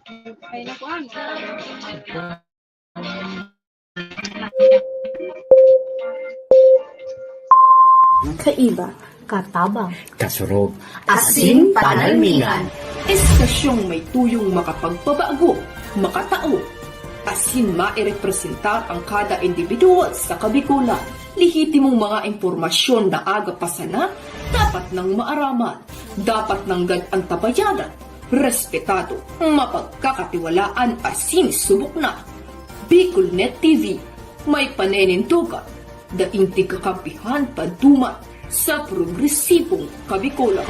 Ay, nakuan. Kaiba, katabang, kasurog, asin panalmingan. Estasyong may tuyong makapagpabago, makatao, asin mairepresentar ang kada individual sa kabikulan. Lihitimong mga impormasyon na aga pasana, dapat nang maaraman, dapat nang antabayanan, respetado, mapagkakatiwalaan asin subok na. Bicolnet TV, may panenintugan, daing tigkakampihan paduman sa progresibong kabikulan.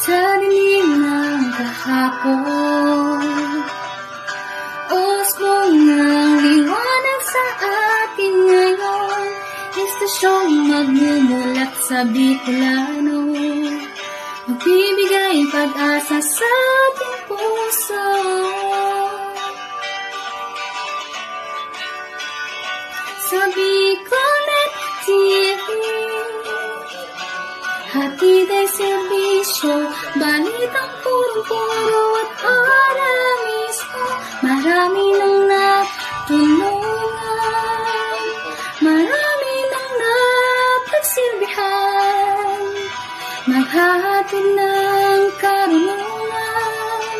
Sa dilim ng kahapon, usbong ng liwanag sa atin ngayon. Estasyong magmumulat sa Bicolano, magbibigay pag-asa sa ating puso. Sa Bicolnet TV, hatid ay serbisyo, balitang puro-puro at oras mismo. Marami nang natulungan, marami nang napagsilbihan, maghahatid ng karunungan,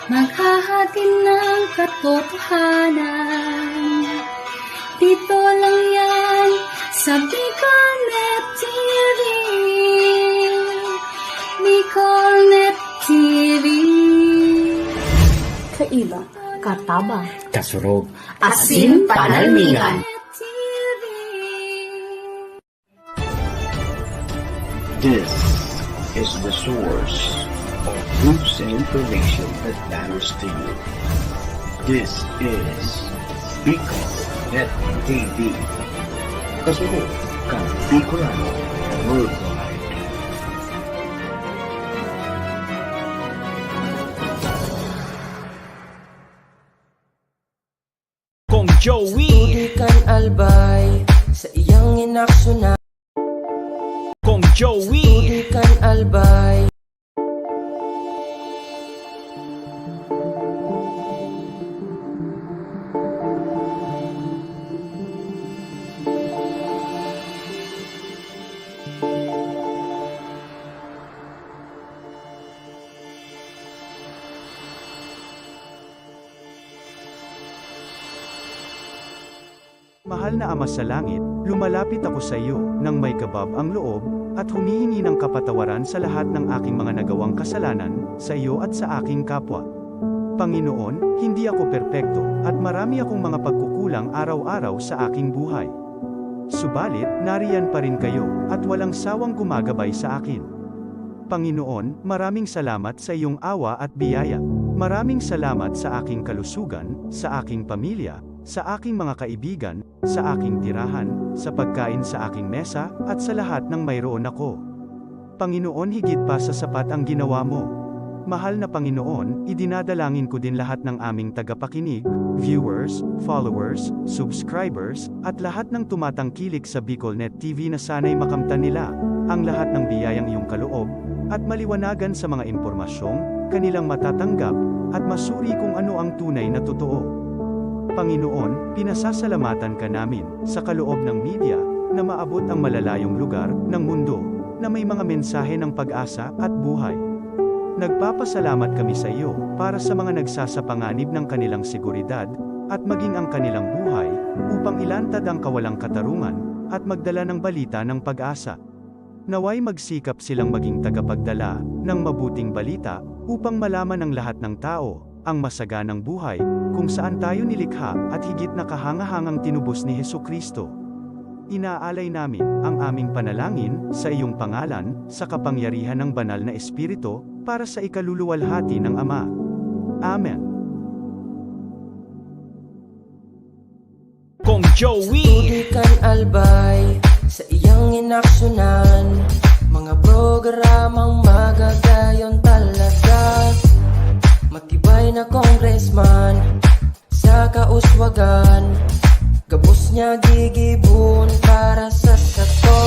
maghahatid ng katotohanan. Dito lang yan sa Bicolnet TV. Bicolnet TV. Kaiba, katabang, kasurog, asin panalmingan. This is the source of news and information that matters to you. This is Bicolnet TV. Kasunod kang Bicolano Worldwide. Kong Joey, Tudikan albay sa iyang inaksyonan. Kong Joey, Tudikan albay. Mahal na Ama sa Langit, lumalapit ako sa iyo nang may kabab ang loob at humihingi ng kapatawaran sa lahat ng aking mga nagawang kasalanan sa iyo at sa aking kapwa. Panginoon, hindi ako perpekto at marami akong mga pagkukulang araw-araw sa aking buhay. Subalit, nariyan pa rin kayo at walang sawang gumagabay sa akin. Panginoon, maraming salamat sa iyong awa at biyaya. Maraming salamat sa aking kalusugan, sa aking pamilya, sa aking mga kaibigan, sa aking tirahan, sa pagkain sa aking mesa, at sa lahat ng mayroon ako. Panginoon, higit pa sa sapat ang ginawa mo. Mahal na Panginoon, idinadalangin ko din lahat ng aming tagapakinig, viewers, followers, subscribers, at lahat ng tumatangkilik sa Bicolnet TV na sana'y makamtan nila ang lahat ng biyayang iyong kaloob, at maliwanagan sa mga impormasyong kanilang matatanggap, at masuri kung ano ang tunay na totoo. Panginoon, pinasasalamatan ka namin sa kaloob ng media na maabot ang malalayong lugar ng mundo na may mga mensahe ng pag-asa at buhay. Nagpapasalamat kami sa iyo para sa mga nagsasapanganib ng kanilang seguridad at maging ang kanilang buhay upang ilantad ang kawalang katarungan at magdala ng balita ng pag-asa. Naway magsikap silang maging tagapagdala ng mabuting balita upang malaman ng lahat ng tao ang masaganang buhay kung saan tayo nilikha at higit na kahangahangang tinubos ni Hesukristo. Inaalay namin ang aming panalangin sa iyong pangalan sa kapangyarihan ng banal na Espiritu para sa ikaluluwalhati ng Ama. Amen. Kong Joey, Tudikan albay sa iyang inaksyonan, mga programang magagayon talaga. Matibay na congressman sa kauswagan, gabos niya niya gigibon para sa sato.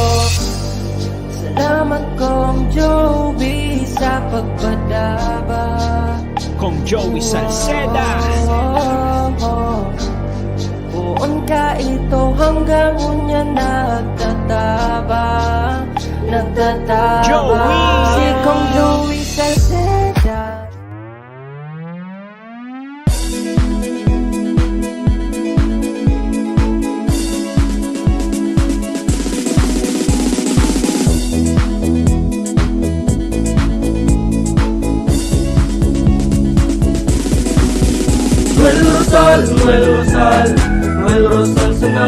Salamat kong Joey sa pagpadaba. Kong Joey Salceda. Buon ka ito hanggang unya nagtataba. Joey! Si Kong Joey Salceda. Noel Rosal sana,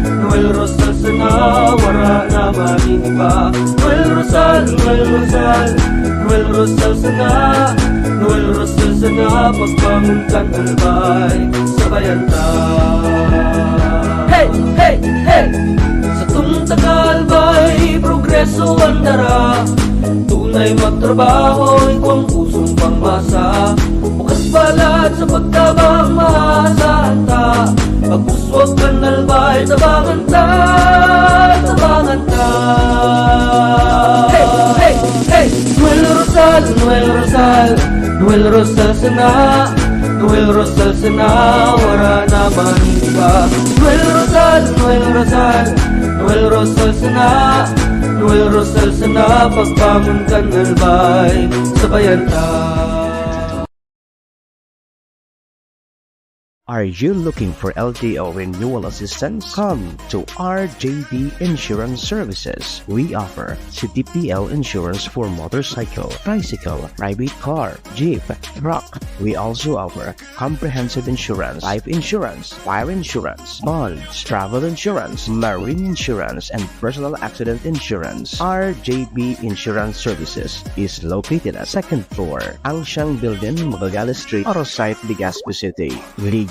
Noel Rosal sana, wala na maniba. Noel Rosal sana, Noel Rosal sana, pagbangon ka talbay, sabayan ta. Hey, hey, hey! Sa tumtakalbay, progreso ang dara. Tunay magtrabaho, ikaw ang pusong pangmasa. Bukas palad sa pagtabang maasahan ta. Pagpuswag ka nalbay, tabangan ta, tabangan ta. Hey, hey, hey! Noel Rosal, Noel Rosal, Noel Rosal sana, Noel Rosal sana, wala na maniba. Noel Rosal, Noel Rosal, Noel Rosal sana, Noel Rosal sana, pagbangon ka nalbay, sabayan ta. Are you looking for LTO renewal assistance? Come to RJB Insurance Services. We offer CTPL insurance for motorcycle, tricycle, private car, jeep, truck. We also offer comprehensive insurance, life insurance, fire insurance, bonds, travel insurance, marine insurance, and personal accident insurance. RJB Insurance Services is located at 2nd floor, Angshang Building, Magallanes Street, Orosite, Legazpi City.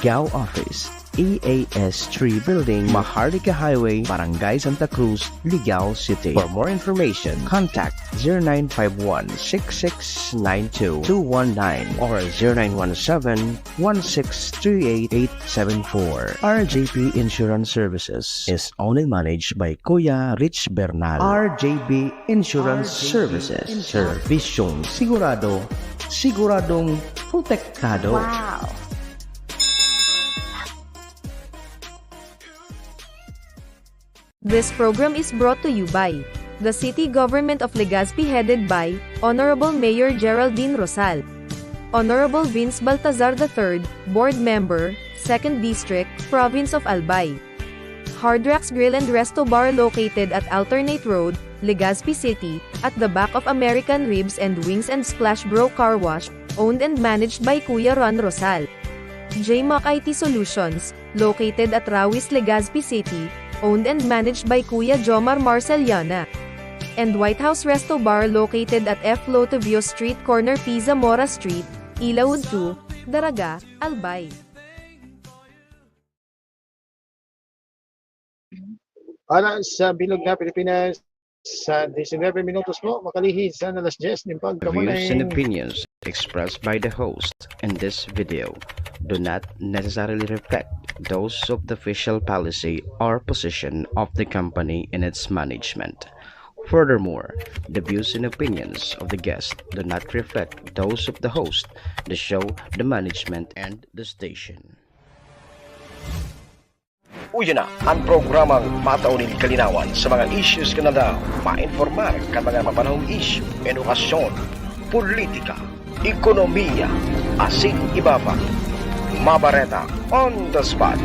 Ligao Office, EAS 3 Building, Maharlika Highway, Barangay Santa Cruz, Ligao City. For more information, contact 0951-6692-219 or 0917-1638874. RJP Insurance Services is owned and managed by Kuya Rich Bernal. RJB Insurance Services. Servisyong sigurado, siguradong protektado. Wow! This program is brought to you by the City Government of Legazpi headed by Honorable Mayor Geraldine Rosal, Honorable Vince Baltazar III, Board Member, 2nd District, Province of Albay. Hard Rocks Grill and Resto Bar located at Alternate Road, Legazpi City, at the back of American Ribs and Wings and Splash Bro Car Wash, owned and managed by Kuya Ron Rosal. JMAC IT Solutions, located at Rawis, Legazpi City, owned and managed by Kuya Jomar Marceliana. And White House Resto Bar located at F. Lotavio Street Corner Pisa Mora Street, Ilaud 2, Daraga, Albay. Para sa Bilog na Pilipinas, sa 19 minutos po, makalihis sa alas 10 ng Views and opinions expressed by the host in this video do not necessarily reflect those of the official policy or position of the company and its management. Furthermore, the views and opinions of the guest do not reflect those of the host, the show, the management, and the station. Uyo na ang programang mataunin kalinawan sa mga issues ka na daw ma-informar ka mga mapanahong issue, edukasyon, politika, ekonomiya, asin iba pa. Mabareta on the spot.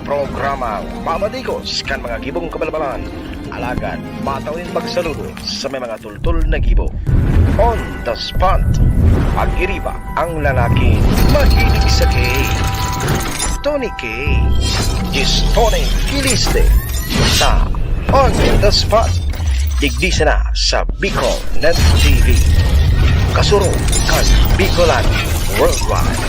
Programang mamadigos kan mga gibong kabalbalan, alagad mataunin pagsaludo sa may mga tultul na gibo. On the spot. Pag-iriba ang lalaking mahilig sa gay. Tony K. Gistone Kiliste sa On the Spot. Digdisa na sa Bicol Net TV. Kasuro kag Bicolan Worldwide.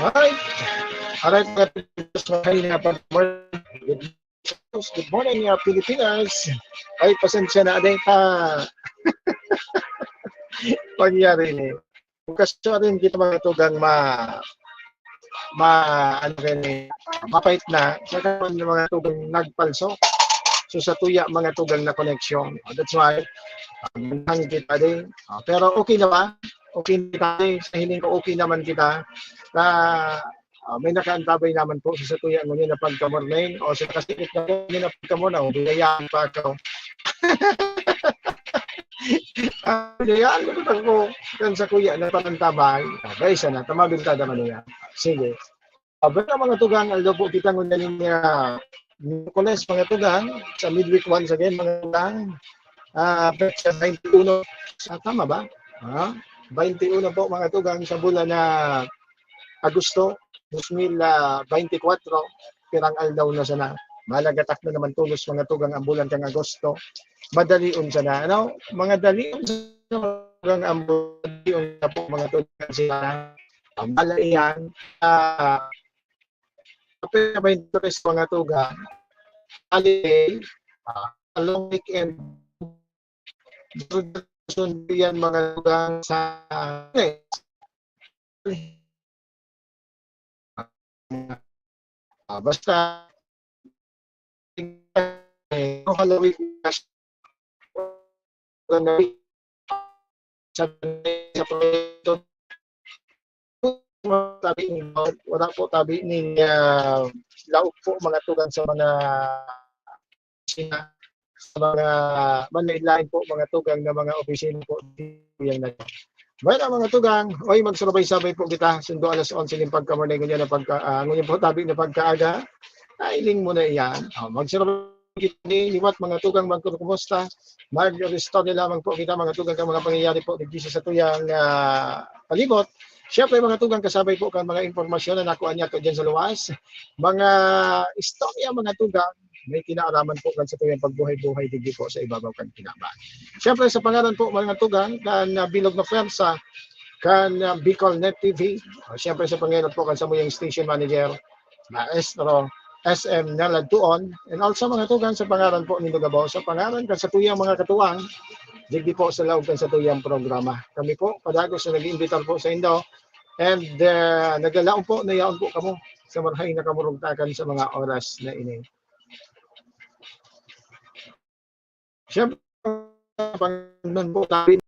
Alright. Alright, mga Pilipinas, good morning, Pilipinas. Ay, pasensya na din pa. Pangyari ni. Kasi rin kita mga tugang ano rin mapait na. Sa karon ng mga tugang nagpalso. So sa tuya mga tugang na connection. That's why, hanggang kita din. Pero okay na ba? Okay na kita. Sa hiling ko okay naman kita. Na may nakaantabay naman po sa tuya ngunit na pagkamorning o sa kasikit na ngunit na pagkamorning o binayaan pa ako. Binayaan ko ako kan sa kuya na panantabay. Guys, na tamabilta naman niya. Sige. Pero mga tugang, aldo po kita ngunit niya Nicolas, mga tugang, sa midweek once again, mga tugang, petsa 21, tama ba? 21 po mga tugang sa bulan na Agosto 2024, pirang aldaw na sana. Malagatak na naman tulos mga tugang ang bulan kang Agosto. Madalion sana. Ano? Mga dalion sa ang bulan na po mga tugang sila. Malaiyan. Kapag may interest mga tugang, holiday, long weekend, yan mga tugang sa basta Halloween sa proyekto wala po tabi ning laog po mga tugang sa mga sa mga manlailain po mga tugang na mga opisina po yang na. Bueno mga tugang, oy magsurabay-sabay po kita sundo alas 11 ng pagkamorning ganyan na ngunyan po tabi na pagkaaga. Iling mo na iyan. Magsurabay kita ni liwat mga tugang magkumusta. Mag-restore lamang po kita mga tugang kang mga pangyayari po dito sa tuyang palibot. Siyempre mga tugang kasabay po kang mga impormasyon na nakuha niya to dyan sa luwas. Mga istorya mga tugang may kinaaraman po kan sa tuyang pagbuhay-buhay dito po sa ibabaw kan kinaban. Siyempre sa pangalan po mga tugang kan Bilog na Pwersa kan Bicol Net TV. Siyempre sa pangalan po kan sa muyang station manager Maestro SM Naladuon and also mga tugang sa pangalan po ni Lugabaw sa pangalan kan sa tuyang mga katuwang digdi po sa laog kan sa tuyang programa. Kami po padagos na nag-iimbitar po sa Indo and nagalaon po nayaon po kamo sa marhay na kamurugtakan sa mga oras na ini. Siyempre, panginoon po tabi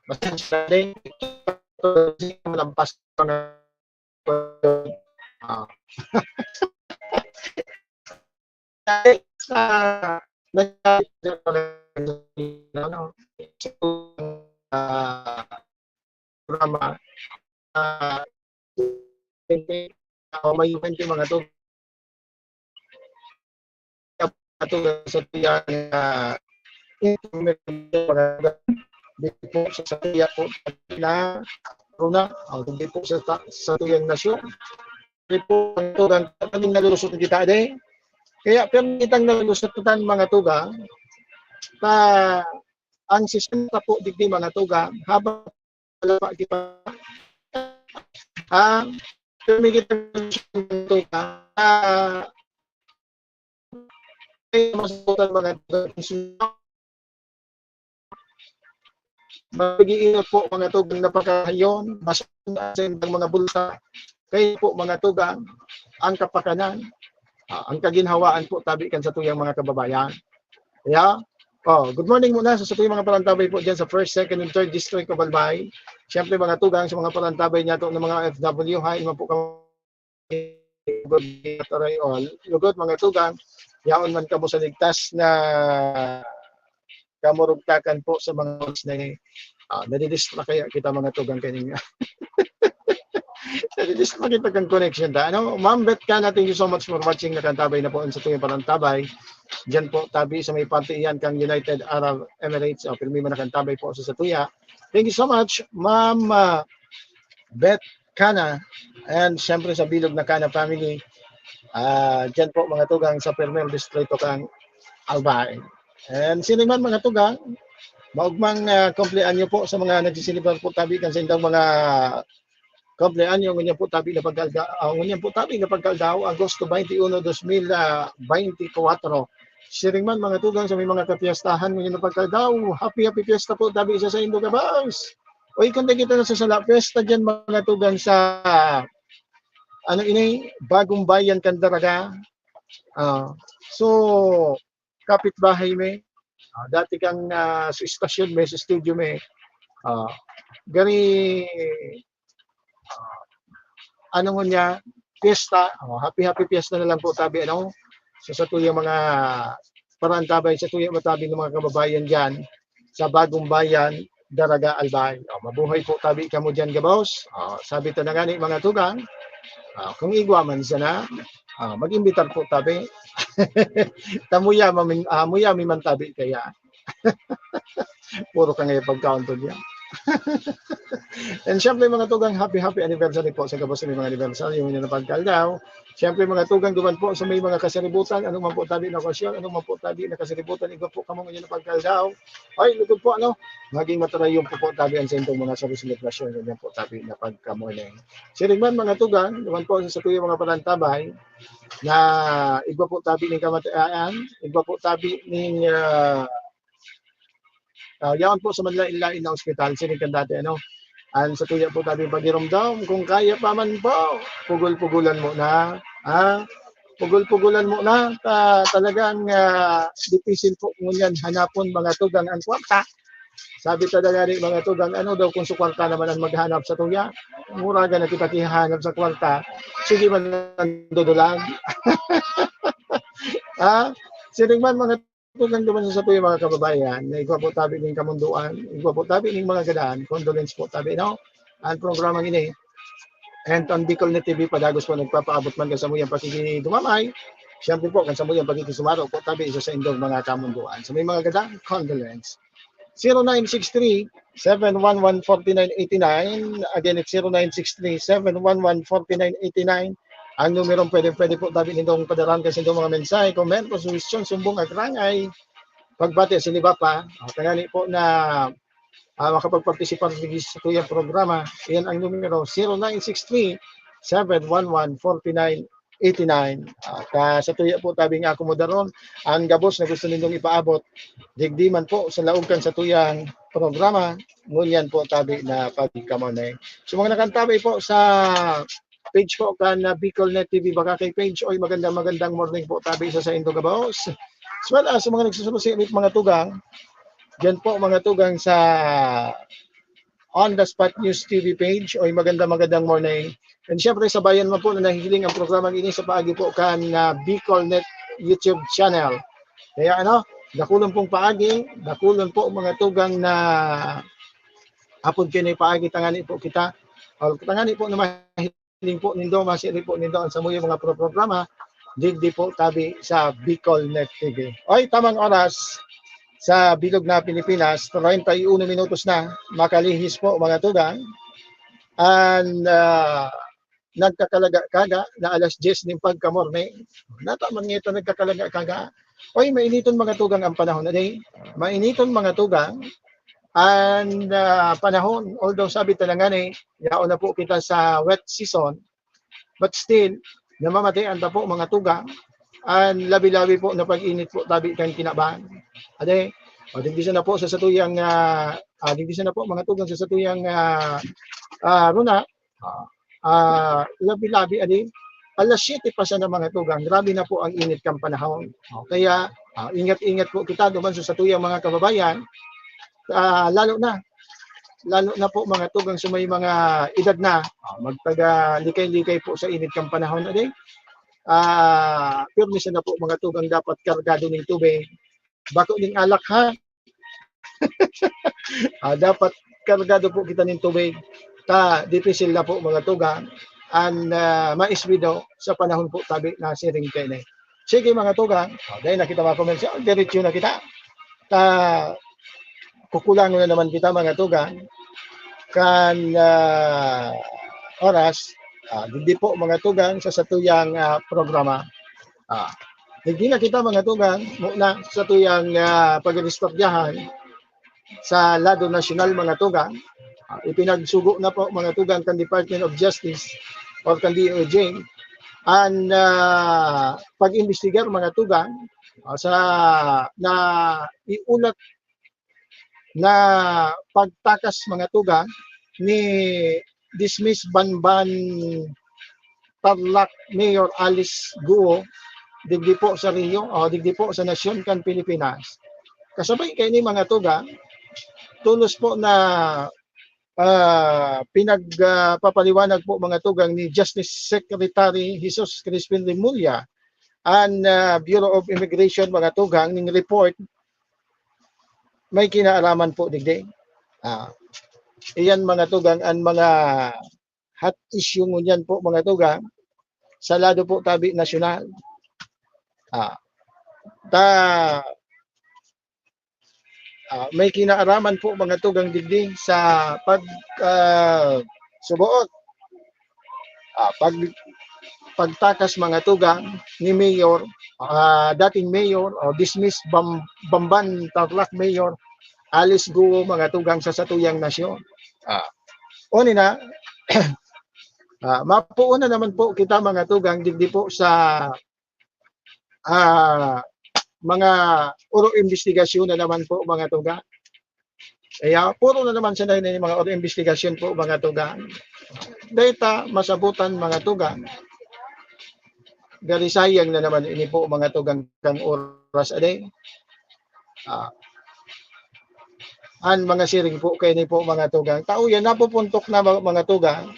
basta din malampas ko na programa may 20 mga to sa tiyang dito po sa tiya po na runa hindi po sa tuyang nasyon hindi po ang tugang kaming nalulusot ng kita de kaya permitang nalusutan mga tugang ta ang sistema po digdi mga tugang habang wala kita permitang tugang masutan mga tugang mag-iingat po mga tugang na pagkahayon, masundan ng mga bulsa. Kaya po mga tugang, ang kapakanan, ang kaginhawaan po tabi kan sa tuyang mga kababayan. Kaya, good morning muna sa tuyang mga parantabay po dyan sa 1st, 2nd, and 3rd District of Albay. Siyempre mga tugang sa mga parantabay niya to ng mga FW, hain mo po kami lugot mga tugang. yaon man kamo sa ligtas na kamurugtakan po sa mga words na nadidistract kaya kita mga tugang kanina. Nadidistract kita kang connection ta. Ano, Ma'am Bet Kana, thank you so much for watching. Nakantabay na po sa tuwing parantabay. Diyan po tabi sa may partiyan kang United Arab Emirates. O, pero may nakantabay po sa tuya. Thank you so much, Ma'am Bet Kana. And syempre sa Bilog na Kana family. Diyan po mga tugang sa Permel District kang Albay. And sino man mga tugang, maugmang kumpleanyo po sa mga nagsisilibrar po tabi kan sa indang mga kumpleanyo ngunyan po tabi na pagkaldaw Agosto 21, 2024. Siring man mga tugang sa may mga kapiyastahan ngunyan na pagkaldaw. Happy fiesta po tabi isa sa Indo Kabars. Oy kung kita na sa sala fiesta dyan mga tugang sa ano ini Bagong Bayan Candaraga. So kapitbahay may dati kang sa istasyon may sa studio may gani ano mo niya fiesta, happy fiesta na lang po tabi ano sa tuyang mga parantabay sa tuyang matabi ng mga kababayan diyan sa Bagong Bayan Daraga Albay. Mabuhay po tabi kamo diyan gabaws. Sabi ta na gani mga tugang, kung igwa man siya na mag-imbitar po tabi. Tamuya muya mi man tabi kaya. Puro ka ngayon pagkaunto niya. And syempre mga tugang, happy anniversary po sa gabos sa may mga anniversary yung na pagkaldaw. Syempre mga tugang duman po sa may mga kasalibutan, anong man po tabi na okasyon, anong man po tabi na kasalibutan, iba po kamo ngayon na pagkaldaw. Ay, lugod po ano, maging mataray yung po tabi ang sentong mga celebration, ganyan po tabi na pagkamuling. Siringman mga tugang, duman po sa tuyong mga palantabay, na iba po tabi ng kamatayan, iba po tabi ng yaon po sa manlain-lain na ospital, sinikan dati ano. An sa tuya po tabi pagiromdom, kung kaya pa man po, pugul-pugulan mo na. Pugul-pugulan mo na. Talagang dipisil po ngunyan hanapon mga tugang ang kwarta. Sabi talaga ni mga tugang, ano daw kung sa kwarta naman ang maghanap sa tuya? Muraga na kita kihanap sa kwarta. Sige man ang dudulag. Sining man mga tugang duman sa tuya mga kababayan, na igwa po tabi ng kamunduan, igwa po tabi ng mga gadaan, condolence po tabi, no? Ang programang ini, and on Bicol Net TV, padagos po nagpapaabot man ka sa muyang pakikidumamay, siyempre po, kan sa muyang pakikisumaro po tabi, isa sa indong mga kamunduan. So may mga gadaan, condolence. 0963-711-4989, again, it's 0963-711-4989, ang numerong pwede po tabi nitong padaran kasi itong mga mensahe, komento, suwisyon, sumbong, agrangay, pagbati, siniba pa. Kaya po na makapagpartisipar sa tuyang programa, iyan ang numero 0963-711-4989. Sa tuya po tabi nga akomodaron, ang gabos na gusto ninyong ipaabot, digdiman po sa laugkan sa tuyang programa, ngunyan po tabi na pagkamonay. So mga nakantabay po sa page po kan Bicol Net TV baka kay page oy magandang morning po tabi sa Indo Gabaos. As well as sa mga nagsusulit mga tugang, diyan po mga tugang sa On the Spot News TV page oy magandang morning. And syempre sa bayan mo po na nahihiling ang programang ini sa paagi po kan Bicol Net YouTube channel. Kaya ano, dakulon pong paagi, dakulon po mga tugang na apod kinay paagi tangani po kita. O tangani po na link po nindo, masiri po nindo ang samuyo mga programa, digdi po tabi sa Bicol Net TV. Oy, tamang oras sa Bilog na Pilipinas, 31 minutos na, makalihis po mga tugang. And nagkakalaga-kaga na alas 10 ng pagkamorne. Nataman ngito nagkakalaga-kaga. Oy, mainiton mga tugang ang panahon na day. Mainiton mga tugang. And panahon, although sabi talaga yaon na po kita sa wet season, but still, namamatayan pa po mga tugang, and labi-labi po na pag-init po tabi kang kinabahan. Ade, digdisa na po sa satuyang, digdisa na po mga tugang sa satuyang runa, labi-labi, ade, alas 7 pa siya ng mga tugang, grabe na po ang init kang panahon. Kaya, ingat-ingat po kita duman sa satuyang mga kababayan, lalo na po mga tugang sa may mga edad na magtaga likay-likay po sa init kang panahon na din. permis na po mga tugang dapat kargado ng tubig. Bako ning alak ha. Dapat kargado po kita ng tubig. Dipisil na po mga tugang ang maisbido sa panahon po tabi na siring kene. Sige mga tugang, dahil na kita makomensi, diretso na kita. Kukulang na naman kita mga tugang kan oras, hindi po mga tugang sa satuyang programa. Hindi na kita mga tugang muna sa tuyang pag-restoryahan sa lado nasyonal mga tugang. Ipinagsugo na po mga tugang kan Department of Justice or kan DOJ ang pag-imbestigar mga tugang sa na iulat na pagtakas mga tugang ni dismiss Banban Tarlac Mayor Alice Guo digdi po sa Rio o digdi po sa nasyon kan Pilipinas. Kasabay kay ni mga tugang tulos po na pinagpapaliwanag po mga tugang ni Justice Secretary Jesus Crispin Remulla ang Bureau of Immigration mga tugang ning report may kinaalaman po digdi. Iyan mga tugang ang mga hot issue ngunyan po mga tugang sa lado po tabi nasyonal. May kinaaraman po mga tugang digdi sa pag subuot pagtakas mga tugang ni Mayor dating Mayor o dismiss Bamban Tarlac Mayor Alice Guo mga tugang sa satuyang nasyon. Oni na mapuuna naman po kita mga tugang digdi po sa mga uro investigasyon na naman po mga tugang. Kaya puro na naman sila ng mga uro investigasyon po mga tugang. Data masabutan mga tugang. Gari sayang na naman ini po mga tugang kang oras aday. Ang mga siring po kay ni po mga tugang. Tao yan napupuntok na mga tugang.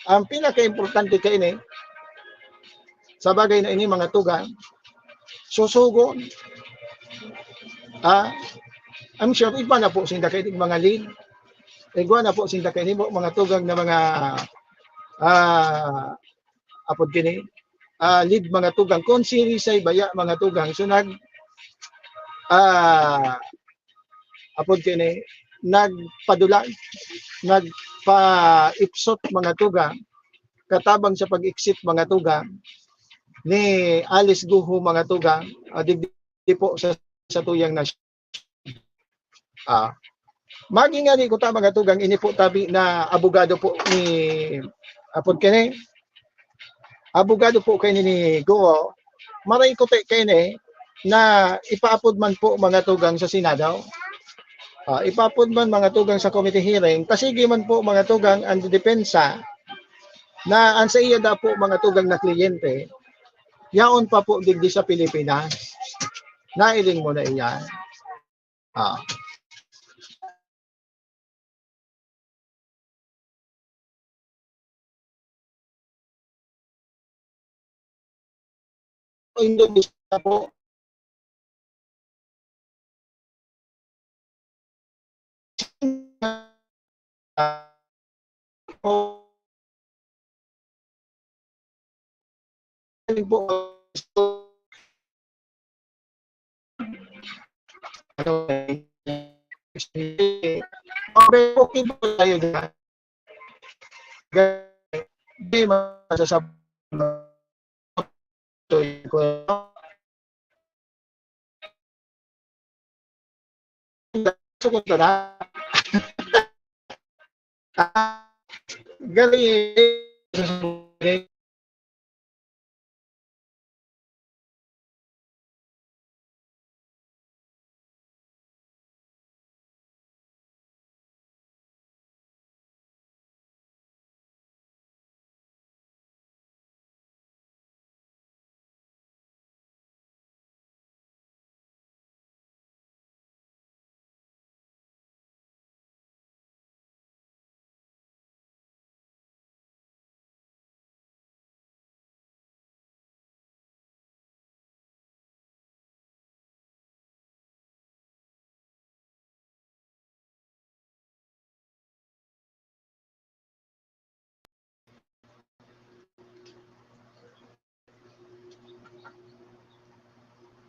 Ang pinaka-importante kay ni sa bagay na ini mga tugang susugon. I'm sure iba na po sinda kay mga lead. Igwa na po sinda kay ni po mga tugang na mga apod kini lead mga tugang kon sirisay baya mga tugang so apod kini nagpadulag nagpaipsot mga tugang katabang sa pag-exit mga tugang ni Alice Guho mga tugang digdi po sa tuyang nasyon. Magi nga ni ko ta mga tugang ini po tabi na abogado po ni apod kini abogado po kay ni Guho maray ko kay ni na ipaapod man po mga tugang sa Senado. Ipapod man mga tugang sa committee hearing, pasigi man po mga tugang ang depensa na ang sa iya da po mga tugang na kliyente, yaon pa po digdi sa Pilipinas. Nailing mo na iyan. Indonesia po okay po tayo dyan. Hindi masasabi ko na galing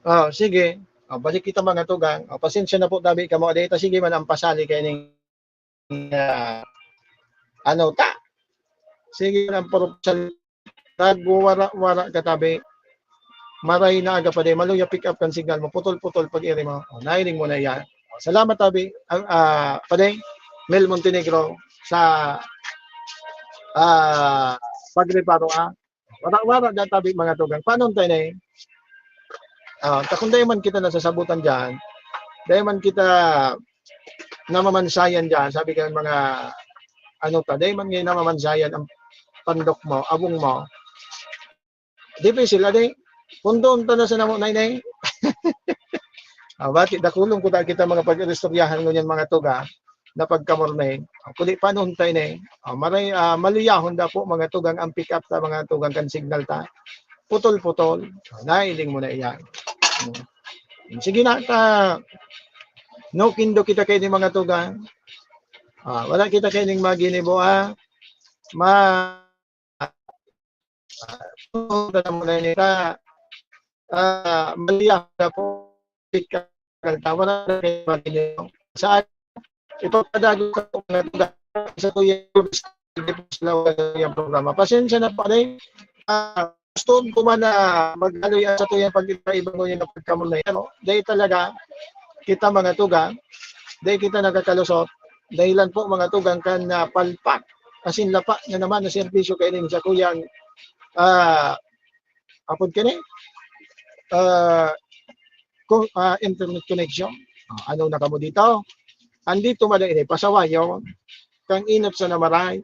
Oh, sige. Oh, balik kita mga tugang. Oh, pasensya na po tabi ka mo data. Sige man ang pasali kay ning ano ta. Sige man ang porupsal. Tagwara-wara ka tabi. Maray na aga pa de maluya pick up kan signal mo. Putol-putol pag iri mo. Oh, nailing mo na yan. Oh, salamat tabi. Padeng Mel Montenegro sa pagreparo Wara-wara na tabi mga tugang. Paano tayo na kung dahil man kita nasasabutan dyan, dahil man kita namamansayan dyan, sabi ka mga dahil man ngayon namamansayan ang pandok mo, abong mo, di pa sila di, pundoon ta na sa namo na inay. Bakit dakulong ko ta kita mga pag-istoryahan ngunyan mga tuga, na pagkamornay, kundi paano tayo na maray maliyahon da po mga tugang ang pick up ta mga tugang kan signal ta, putol-putol, nailing mo na iyan. Sige na, no kindo kita kayo ng mga tugang. Wala kita kayo ng maginibo, maliyak na po, wala kayo maginibo. Saan, ipapadago ka po mga tugang sa tuyang yung programa. Pasensya na pa rin, gusto ko man na mag-aloy sa tuyang pag-ibang ngunyan na pagkamulay. Dahil talaga, kita mga tugang, dahil kita nagkakalusot, dahilan po mga tugang kan na palpak, asin lapa na naman na servisyo kayo din sa kuyang apod ka internet connection. Ano na kamo dito? Andito man ini pasawayo, kang inot sa namaray.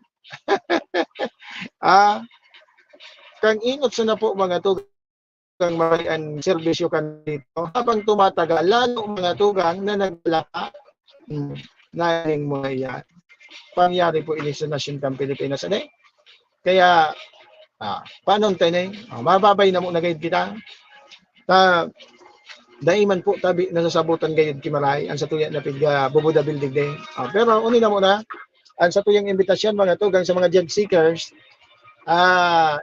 Kang inot sa na po mga tugang marayan serbisyo kan dito. Habang tumatagal, lalo mga tugang na naglaka, naling mo yan. Pangyari po ini sa Nasyon kang Pilipinas. Kaya, paano tayo mababay na mo na gayud kita. Daiman po tabi nasasabutan gayud kimaray, ang sa tuyan na piga bubuda building day. Pero uni na muna, ang sa tuyang imbitasyon mga tugang sa mga job seekers,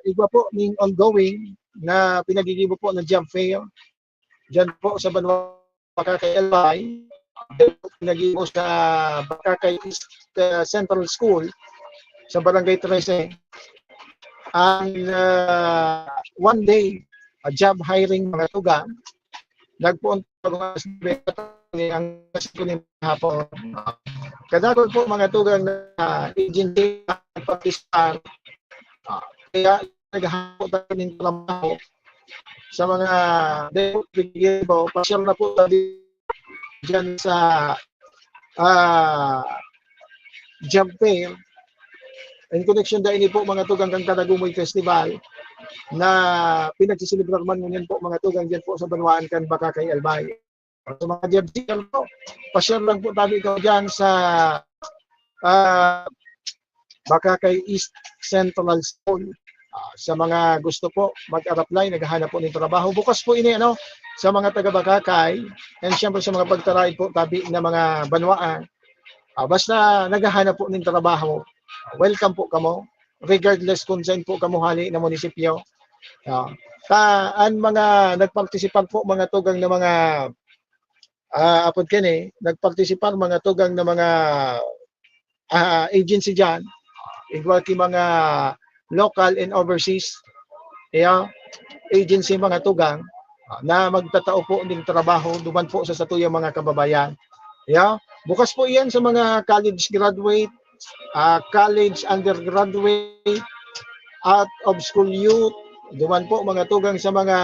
iba po ning ongoing na pinagigibo po ng job fair dyan po sa Banwa Bakakay Albay, pinagigibo sa Bakakay East Central School sa Barangay 13 ang one day job hiring mga tugang. Nagpunta ang hapon. Kadagol po mga tugang na agency pag-ispan. Kaya naghahanap tayo ng trabaho sa mga depo, pasyal na po tayo dyan sa job fair. In connection dahil po mga tugang kang Kadagumoy Festival na pinagsisilibrang man ngunyan po mga tugang dyan po sa Banwaan kan Bakakay Albay. Sa mga job seeker po, pasyal lang po tayo ikaw dyan sa Bakakay East Central School. Sa mga gusto po mag-apply, naghahanap po ng trabaho. Bukas po ini sa mga taga Bakakay and syempre sa mga pagtaraid po tabi na mga banwaan. Basta naghahanap po ng trabaho, welcome po kamo. Regardless kung saan po kamo hali na munisipyo. Ang mga nagpartisipan po mga tugang na mga apod kini, nagpartisipan mga tugang na mga agency dyan, igual ki mga local and overseas agency mga tugang na magtatao po ng trabaho duman po sa satuyang mga kababayan. Bukas po yan sa mga college graduate, college undergraduate, out of school youth, duman po mga tugang sa mga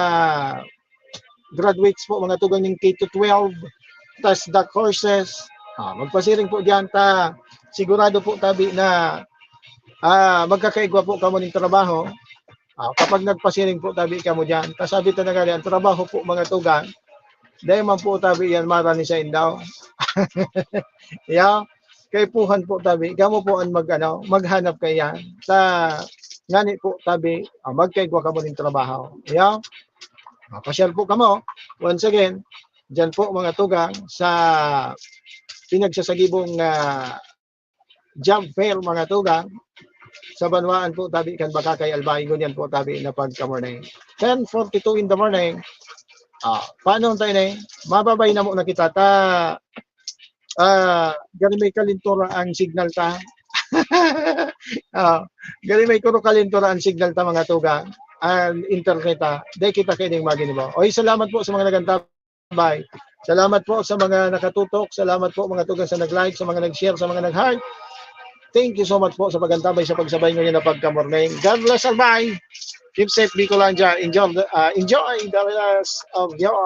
graduates po, mga tugang ng K-12, tas the courses, magpasiring po diyan ta, sigurado po tabi na magkakaigwa po kamo ng trabaho. Kapag nagpasiring po tabi kamo diyan, kasabi ta na gali ang trabaho po mga tugang, dahil man po tabi yan marani sa indaw. Kay puhan po tabi, kamo po ang maghanap kaya sa ngani po tabi, magkaigwa kamo ng trabaho. Pasyal po kamo, once again, dyan po mga tugang sa pinagsasagibong job fair mga tugang sa Banwaan po tabi kan Bakakay Albay, ngunyan po tabi na pagkamorning. 10:42 in the morning, Paano tayo na mababay na mo na kita ta gani may kalintura ang signal ta. Gani may kuro kalintura ang signal ta mga tugang ang internet ta. Dahil kita kining maginibo. Oy, salamat po sa mga nagantabay. Salamat po sa mga nakatutok. Salamat po mga tugang sa nag-like, sa mga nag-share, sa mga nag-heart. Thank you so much po sa pagantabay sa pagsabay ngayon na pagka-morning. God bless and bye. Keep safe, Bicolanja. Enjoy the rest of your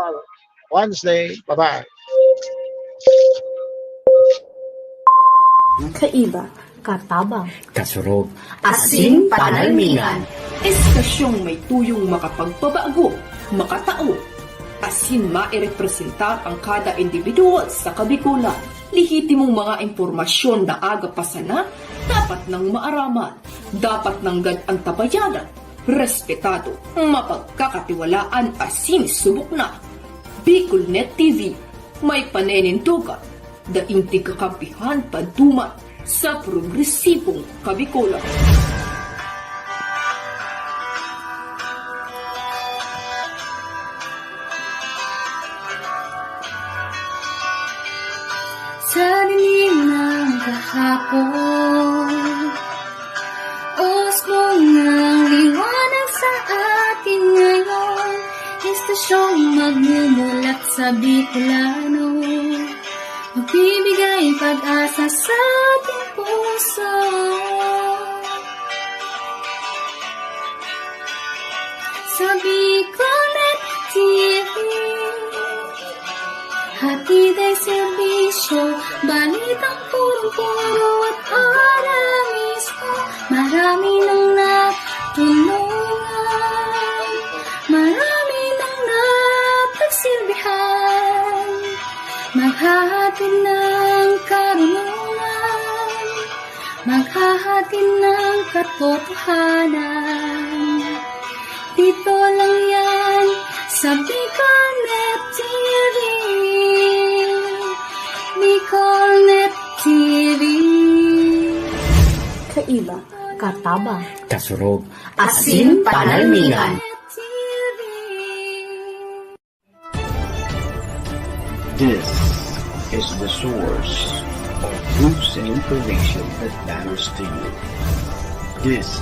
Wednesday. Bye-bye. Kaiba, katabang, Kasurog. asin panalmingan. Estasyong may tuyong makapagpabago, makatao, asin mairepresenta ang kada individual sa kabikulan. Lihitimong mga impormasyon na aga pa sana, dapat nang maaraman, dapat nang antabayanan, respetado, mapagkakatiwalaan asin subok na. Bicolnet TV, may panenintugan, daing tigkakampihan padumat sa progresibong kabikulan. Sa dilim ng kahapon, usbong ng liwanag sa atin ngayon, estasyong magmumulat sa Bicolano, magbibigay pag-asa sa ating puso. Sa Bicolnet TV, hatid ay serbisyo, balitang puro-puro at aral mismo. Marami nang natulungan, marami nang napagsilbihan, maghahatid ng karunungan, maghahatid ng katotohanan. Dito lang yan sa Bicolnet TV. Bicolnet TV. Kaiba, katabang, Kasurog. asin panalmingan. This is the source of news and information that matters to you. This